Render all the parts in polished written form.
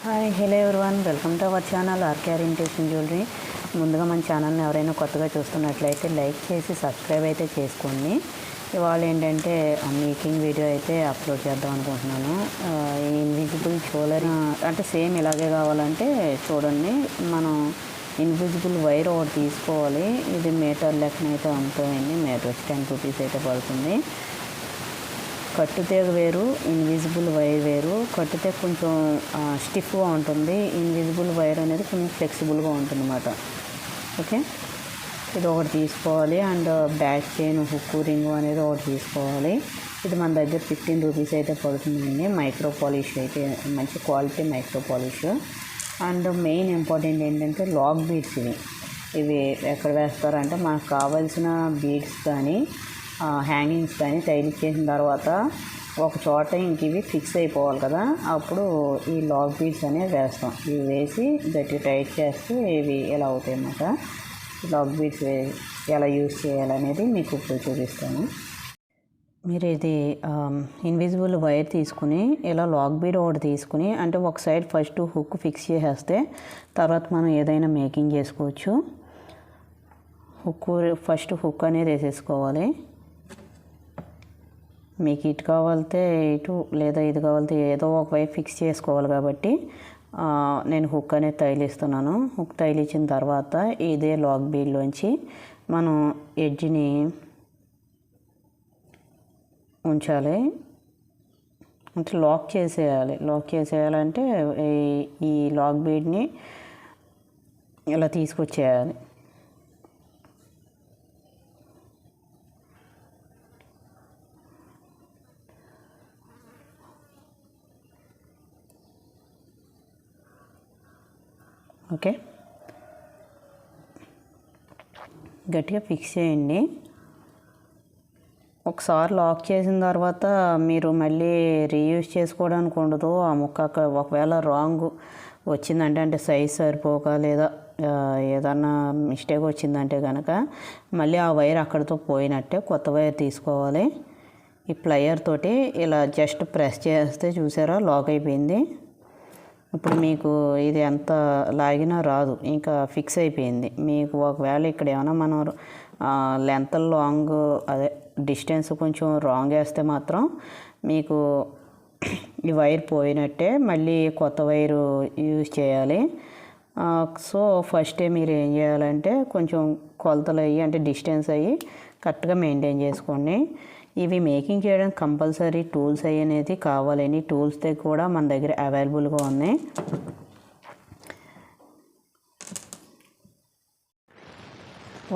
Hi hello everyone, welcome to our channel R K orientation jewellery. ముందుగా మన ఛానల్ని ఎవరైనా కొత్తగా చూస్తున్నట్లయితే లైక్ చేసి సబ్స్క్రైబ్ అయితే చేసుకోండి. ఇవాళ ఏంటంటే మేకింగ్ వీడియో అయితే అప్లోడ్ చేద్దాం అనుకుంటున్నాను. ఈ ఇన్విజిబుల్ జ్యువెలరీ అంటే సేమ్ ఇలాగే కావాలంటే చూడండి, మనం ఇన్విజిబుల్ వైర్ ఒకటి తీసుకోవాలి. ఇది మీటర్ లెక్కన అయితే అమ్ముతాయండి. మీటర్ వచ్చి 10 రూపీస్ అయితే పడుతుంది. కట్టుతీగ వేరు, ఇన్విజిబుల్ వైర్ వేరు. కట్టుతీగ కొంచెం స్టిఫ్గా ఉంటుంది, ఇన్విజిబుల్ వైర్ అనేది కొంచెం ఫ్లెక్సిబుల్గా ఉంటుంది అన్నమాట. ఓకే, ఇది ఒకటి తీసుకోవాలి. And back chain, hook ring అనేది ఒకటి తీసుకోవాలి. ఇది మన దగ్గర 15 రూపీస్ అయితే పడుతుందండి. మైక్రో పాలిష్ అయితే మంచి quality micro polish. And main important ఏంటంటే లాక్ బీడ్స్. ఇవి ఎక్కడ వేస్తారంటే మనకు కావాల్సిన బీడ్స్ కానీ హ్యాంగింగ్స్ కానీ తగిలిచ్చేసిన తర్వాత ఒక చోట ఇంక ఇవి ఫిక్స్ అయిపోవాలి కదా, అప్పుడు ఈ లాక్ బీడ్స్ అనేవి వేస్తాం. ఇవి వేసి గట్టి టైట్ చేస్తే ఇవి ఎలా అవుతాయి అన్నమాట. లాక్ బీడ్స్ ఎలా యూజ్ చేయాలనేది మీకు ఇప్పుడు చూపిస్తాను. మీరు ఇది ఇన్విజిబుల్ వైర్ తీసుకుని ఇలా లాక్ బీడ్ ఒకటి తీసుకుని, అంటే ఒక సైడ్ ఫస్ట్ హుక్ ఫిక్స్ చేసేస్తే తర్వాత మనం ఏదైనా మేకింగ్ చేసుకోవచ్చు. ఫస్ట్ హుక్ అనేది వేసేసుకోవాలి. మీకు ఇటు కావాలితే ఇటు, లేదా ఇది కావాలితే ఏదో ఒక వైపు ఫిక్స్ చేసుకోవాలి కాబట్టి నేను హుక్ అనేది తగిలిస్తున్నాను. హుక్ తగిలించిన తర్వాత ఇదే లాక్ బీడ్లోంచి మనం ఎడ్జ్ని ఉంచాలి, అంటే లాక్ చేసేయాలి. లాక్ చేసేయాలంటే ఈ లాక్ బీడ్ని ఇలా తీసుకొచ్చేయాలి. ఓకే, గట్టిగా ఫిక్స్ చేయండి. ఒకసారి లాక్ చేసిన తర్వాత మీరు మళ్ళీ రీయూజ్ చేసుకోవడానికి ఉండదు. ఆ ముక్క ఒకవేళ రాంగ్ వచ్చిందంటే, అంటే సైజ్ సరిపోక లేదా ఏదన్నా మిస్టేక్ వచ్చిందంటే కనుక మళ్ళీ ఆ వైర్ అక్కడితో పోయినట్టే కొత్త వైర్ తీసుకోవాలి. ఈ ప్లయర్ తోటి ఇలా జస్ట్ ప్రెస్ చేస్తే చూసారా లాక్ అయిపోయింది. ఇప్పుడు మీకు ఇది ఎంత లాగినా రాదు, ఇంకా ఫిక్స్ అయిపోయింది. మీకు ఒకవేళ ఇక్కడ ఏమైనా మనం లెంత్ లాంగ్ అదే డిస్టెన్స్ కొంచెం రాంగ్ వేస్తే మాత్రం మీకు ఈ వైర్ పోయినట్టే, మళ్ళీ కొత్త వైరు యూజ్ చేయాలి. సో ఫస్టే మీరు ఏం చేయాలంటే కొంచెం కొలతలు అయ్యి, అంటే డిస్టెన్స్ అయ్యి కరెక్ట్గా మెయింటైన్ చేసుకోండి. ఇవి మేకింగ్ చేయడానికి కంపల్సరీ టూల్స్ అవి అనేది కావాలని, టూల్స్ కూడా మన దగ్గర అవైలబుల్గా ఉన్నాయి.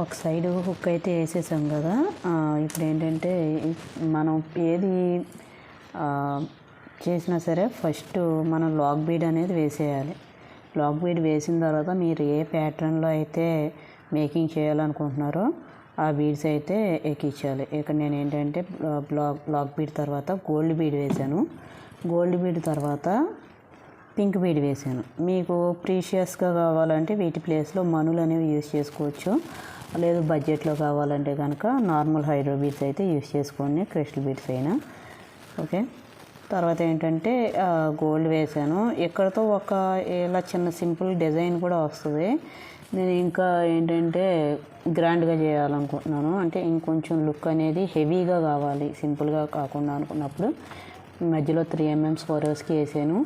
ఒక సైడ్ హుక్ అయితే వేసేసాం కదా. ఇప్పుడు ఏంటంటే మనం ఏది చేసినా సరే ఫస్ట్ మనం లాక్ బీడ్ అనేది వేసేయాలి. లాక్ బీడ్ వేసిన తర్వాత మీరు ఏ ప్యాటర్న్లో అయితే మేకింగ్ చేయాలనుకుంటున్నారో ఆ బీడ్స్ అయితే ఎక్కించాలి. ఇక్కడ నేను ఏంటంటే లాక్ బీడ్ తర్వాత గోల్డ్ బీడ్ వేసాను. గోల్డ్ బీడ్ తర్వాత పింక్ బీడ్ వేసాను. మీకు ప్రీషియస్గా కావాలంటే వీటి ప్లేస్లో మనులు అనేవి యూజ్ చేసుకోవచ్చు. లేదు బడ్జెట్లో కావాలంటే కనుక నార్మల్ హైడ్రో బీడ్స్ అయితే యూజ్ చేసుకోండి, క్రిస్టల్ బీడ్స్ అయినా. ఓకే, తర్వాత ఏంటంటే గోల్డ్ వేసాను. ఇక్కడతో ఒక ఇలా చిన్న సింపుల్ డిజైన్ కూడా వస్తుంది. నేను ఇంకా ఏంటంటే గ్రాండ్గా చేయాలనుకుంటున్నాను, అంటే ఇంకొంచెం లుక్ అనేది హెవీగా కావాలి, సింపుల్గా కాకుండా అనుకున్నప్పుడు మధ్యలో 3 mm స్వరోస్కి వేసాను.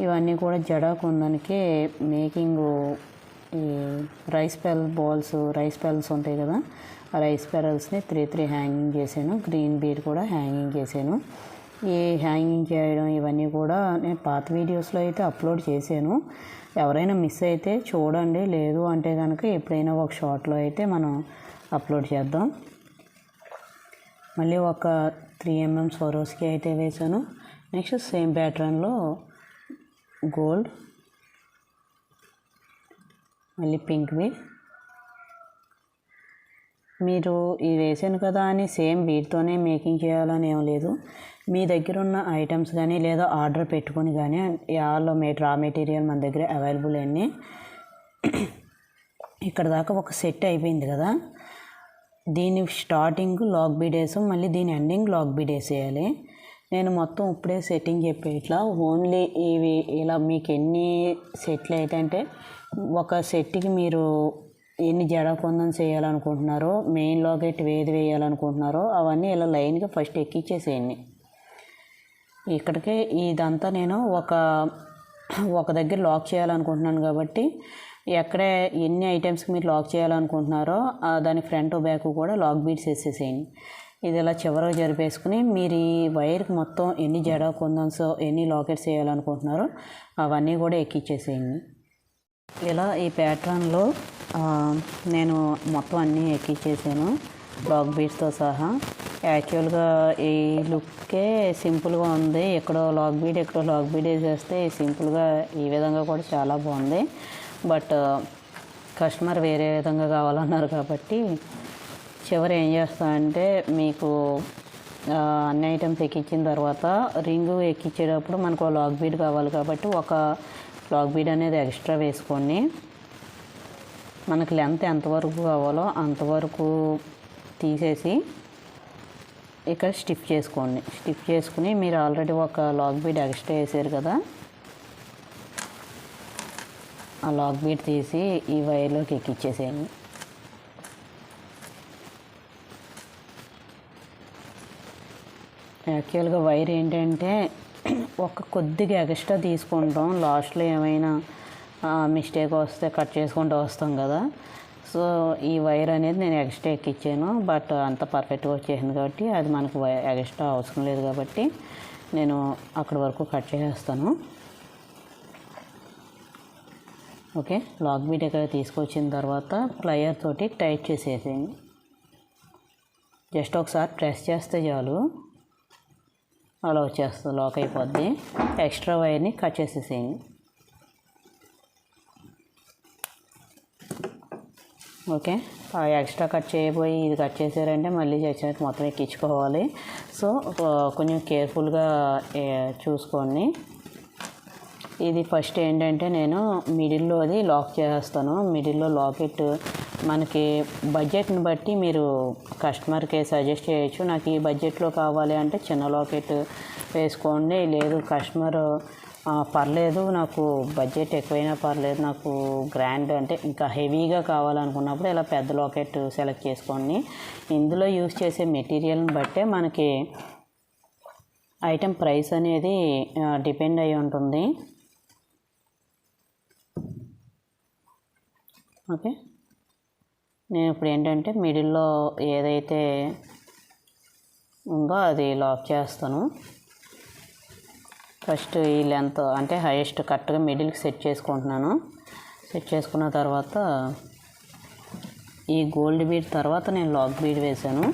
ఇవన్నీ కూడా జడా కొందానికి మేకింగ్. ఈ రైస్ పెరల్స్ ఉంటాయి కదా, ఆ రైస్ పెరల్స్ని 3 హ్యాంగింగ్ చేశాను. గ్రీన్ బీడ్ కూడా హ్యాంగింగ్ చేశాను. ఈ హ్యాంగింగ్ చేయడం ఇవన్నీ కూడా నేను పాత వీడియోస్లో అయితే అప్లోడ్ చేశాను. ఎవరైనా మిస్ అయితే చూడండి, లేదు అంటే కనుక ఎప్పుడైనా ఒక షార్ట్లో అయితే మనం అప్లోడ్ చేద్దాం. మళ్ళీ ఒక 3 mm స్వరోస్కి అయితే వేసాను. నెక్స్ట్ సేమ్ ప్యాటర్న్లో గోల్డ్, మళ్ళీ పింక్ బీడ్. మీరు ఇది వేసాను కదా అని సేమ్ బీడ్తోనే మేకింగ్ చేయాలని ఏం లేదు. మీ దగ్గర ఉన్న ఐటమ్స్ కానీ లేదా ఆర్డర్ పెట్టుకొని కానీ యాలో రా మెటీరియల్ మన దగ్గర అవైలబుల్ అన్నీ. ఇక్కడ దాకా ఒక సెట్ అయిపోయింది కదా, దీని స్టార్టింగ్ లాక్ బీడ్ వేసాం, మళ్ళీ దీని ఎండింగ్ లాక్ బీడ్ వేసేయాలి. నేను మొత్తం ఇప్పుడే సెట్టింగ్ చెప్పే ఇట్లా ఓన్లీ ఇవి ఇలా మీకు ఎన్ని సెట్లు అయితే అంటే ఒక సెట్కి మీరు ఎన్ని జడకొందం చేయాలనుకుంటున్నారో మెయిన్ లాకెట్ ఏది వేయాలనుకుంటున్నారో అవన్నీ ఇలా లైన్గా ఫస్ట్ ఎక్కిచ్చేసేయండి. ఇక్కడికి ఇదంతా నేను ఒక దగ్గర లాక్ చేయాలనుకుంటున్నాను కాబట్టి ఎక్కడే ఎన్ని ఐటమ్స్కి మీరు లాక్ చేయాలనుకుంటున్నారో దాని ఫ్రంట్ బ్యాక్ కూడా లాక్ బీడ్స్ వేసేసేయండి. ఇది ఇలా చివరగా జరిపేసుకుని మీరు ఈ వైర్కి మొత్తం ఎన్ని జడ కుందన్స్ ఎన్ని లాకెట్స్ వేయాలనుకుంటున్నారో అవన్నీ కూడా ఎక్కిచ్చేసేయండి. ఇలా ఈ ప్యాటర్న్లో నేను మొత్తం అన్నీ ఎక్కిచ్చేసాను లాక్ బీడ్స్తో సహా. యాక్చువల్గా ఈ లుక్కే సింపుల్గా ఉంది. ఎక్కడో లాక్ బీడ్ వేసేస్తే సింపుల్గా ఈ విధంగా కూడా చాలా బాగుంది. బట్ కస్టమర్ వేరే విధంగా కావాలన్నారు కాబట్టి చివరి ఏం చేస్తానంటే మీకు అన్ని ఐటమ్స్ ఎక్కించిన తర్వాత రింగు ఎక్కించేటప్పుడు మనకు లాక్ బీడ్ కావాలి కాబట్టి ఒక లాక్ బీడ్ అనేది ఎక్స్ట్రా వేసుకొని మనకు లెంత్ ఎంతవరకు కావాలో అంతవరకు తీసేసి ఇక్కడ స్టిఫ్ చేసుకోండి. స్టిఫ్ చేసుకుని మీరు ఆల్రెడీ ఒక లాక్ బీడ్ ఎక్స్ట్రా వేసారు కదా, ఆ లాక్ బీడ్ తీసి ఈ వైర్లోకి ఎక్కిచ్చేసేయండి. యాక్చువల్గా వైర్ ఏంటంటే ఒక కొద్దిగా ఎక్స్ట్రా తీసుకుంటాం, లాస్ట్లో ఏమైనా మిస్టేక్ వస్తే కట్ చేసుకుంటూ వస్తాం కదా. సో ఈ వైర్ అనేది నేను ఎక్స్ట్రా ఎక్కిచ్చాను. బట్ అంత పర్ఫెక్ట్గా వచ్చేసింది కాబట్టి అది మనకు ఎక్స్ట్రా అవసరం లేదు కాబట్టి నేను అక్కడి వరకు కట్ చేసేస్తాను. ఓకే, లాక్ బీడ్ ఇక్కడ తీసుకొచ్చిన తర్వాత ప్లయర్ తోటి టైట్ చేసేసేయండి. జస్ట్ ఒకసారి ప్రెస్ చేస్తే చాలు, అలా వచ్చేస్తుంది, లాక్ అయిపోద్ది. ఎక్స్ట్రా వైర్ని కట్ చేసేసేయండి. ఓకే, ఆ ఎక్స్ట్రా కట్ చేయబోయి ఇది కట్ చేసారంటే మళ్ళీ చచ్చినట్టు మొత్తం ఎక్కించుకోవాలి. సో కొంచెం కేర్ఫుల్గా చూసుకోండి. ఇది ఫస్ట్ ఏంటంటే నేను మిడిల్లో అది లాక్ చేస్తాను. మిడిల్లో లాకెట్ మనకి బడ్జెట్ని బట్టి మీరు కస్టమర్కి సజెస్ట్ చేయొచ్చు. నాకు ఈ బడ్జెట్లో కావాలి అంటే చిన్న లాకెట్ వేసుకోండి, లేదు కస్టమర్ పర్లేదు నాకు బడ్జెట్ ఎక్కువైనా పర్లేదు నాకు గ్రాండ్ అంటే ఇంకా హెవీగా కావాలనుకున్నప్పుడు ఇలా పెద్ద లాకెట్ సెలెక్ట్ చేసుకోండి. ఇందులో యూజ్ చేసే మెటీరియల్ని బట్టే మనకి ఐటెం ప్రైస్ అనేది డిపెండ్ అయి ఉంటుంది. ఓకే, నేను ఇప్పుడు ఏంటంటే మిడిల్లో ఏదైతే ఉందో అది లాక్ చేస్తాను. ఫస్ట్ ఈ లెంత్ అంటే హైయెస్ట్ కరెక్ట్గా మిడిల్కి సెట్ చేసుకుంటున్నాను. సెట్ చేసుకున్న తర్వాత ఈ గోల్డ్ బీడ్ తర్వాత నేను లాక్ బీడ్ వేసాను.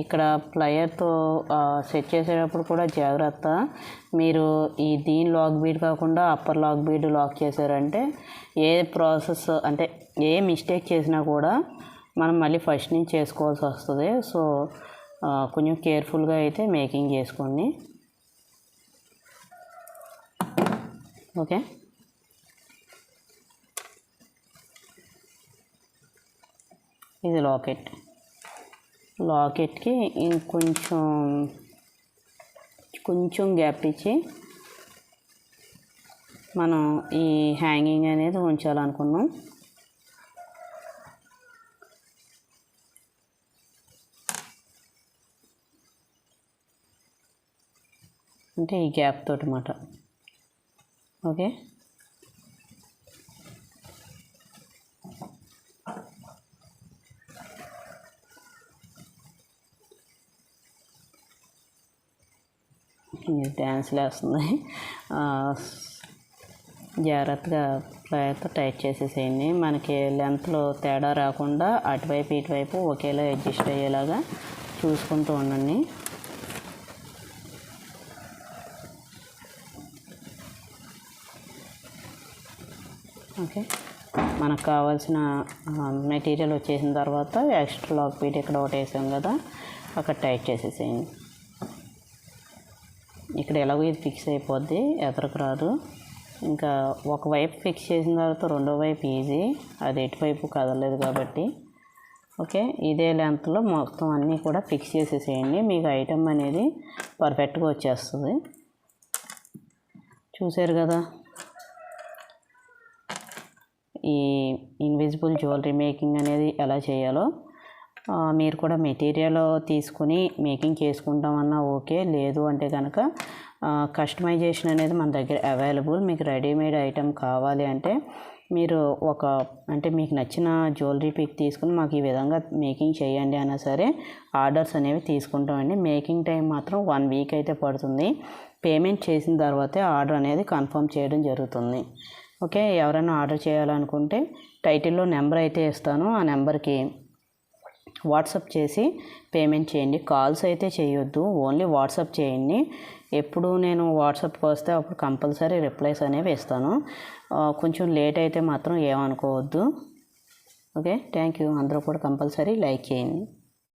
ఇక్కడ ప్లయర్తో సెట్ చేసేటప్పుడు కూడా జాగ్రత్త, మీరు దీని లాక్ బీడ్ కాకుండా అప్పర్ లాక్ బీడ్ లాక్ చేశారంటే ఏ ప్రాసెస్ అంటే ఏ మిస్టేక్ చేసినా కూడా మనం మళ్ళీ ఫస్ట్ నుంచి చేసుకోవాల్సి వస్తుంది. సో కొంచెం కేర్ఫుల్గా అయితే మేకింగ్ చేసుకోండి. ఓకే, ఇది లాకెట్కి కొంచెం గ్యాప్ ఇచ్చి మనం ఈ హ్యాంగింగ్ అనేది ఉంచాలనుకున్నాం. అంటే ఈ గ్యాప్ తోటి మాట. ఓకే, డ్యాన్స్ వేస్తుంది. జాగ్రత్తగా ప్లయర్తో టైట్ చేసేసేయండి. మనకి లెంత్లో తేడా రాకుండా అటువైపు ఇటువైపు ఒకేలా అడ్జస్ట్ అయ్యేలాగా చూసుకుంటూ ఉండండి. ఓకే, మనకు కావాల్సిన మెటీరియల్ వచ్చేసిన తర్వాత ఎక్స్ట్రా లాక్ బీట్ ఇక్కడ ఒకటి వేసాం కదా, అక్కడ టైట్ చేసేసేయండి. ఇక్కడ ఎలాగో ఇది ఫిక్స్ అయిపోద్ది, ఎదరకు రాదు. ఇంకా ఒకవైపు ఫిక్స్ చేసిన తర్వాత రెండో వైపు ఈజీ, అది ఎటువైపు కదలలేదు కాబట్టి. ఓకే, ఇదే లెంత్లో మొత్తం అన్నీ కూడా ఫిక్స్ చేసేసేయండి. మీకు ఐటమ్ అనేది పర్ఫెక్ట్గా వచ్చేస్తుంది. చూసారు కదా ఈ ఇన్విజిబుల్ జ్యువెలరీ మేకింగ్ అనేది ఎలా చేయాలో. మీరు కూడా మెటీరియల్ తీసుకుని మేకింగ్ చేసుకుంటామన్నా ఓకే, లేదు అంటే కనుక కస్టమైజేషన్ అనేది మన దగ్గర అవైలబుల్. మీకు రెడీమేడ్ ఐటెం కావాలి అంటే మీరు అంటే మీకు నచ్చిన జ్యువెలరీ పిక్ తీసుకుని మాకు ఈ విధంగా మేకింగ్ చేయండి అన్నా సరే ఆర్డర్స్ అనేవి తీసుకుంటామండి. మేకింగ్ టైం మాత్రం 1 వీక్ అయితే పడుతుంది. పేమెంట్ చేసిన తర్వాతే ఆర్డర్ అనేది కన్ఫర్మ్ చేయడం జరుగుతుంది. ఓకే, ఎవరైనా ఆర్డర్ చేయాలనుకుంటే టైటిల్లో నెంబర్ అయితే ఇస్తాను, ఆ నెంబర్కి వాట్సాప్ చేసి పేమెంట్ చేయండి. కాల్స్ అయితే చేయొద్దు, ఓన్లీ వాట్సాప్ చేయండి. ఎప్పుడు నేను వాట్సాప్కి వస్తే అప్పుడు కంపల్సరీ రిప్లైస్ అనేవి ఇస్తాను. కొంచెం లేట్ అయితే మాత్రం ఏమనుకోవద్దు. Okay, thank you. అందరూ కూడా కంపల్సరీ లైక్ చేయండి.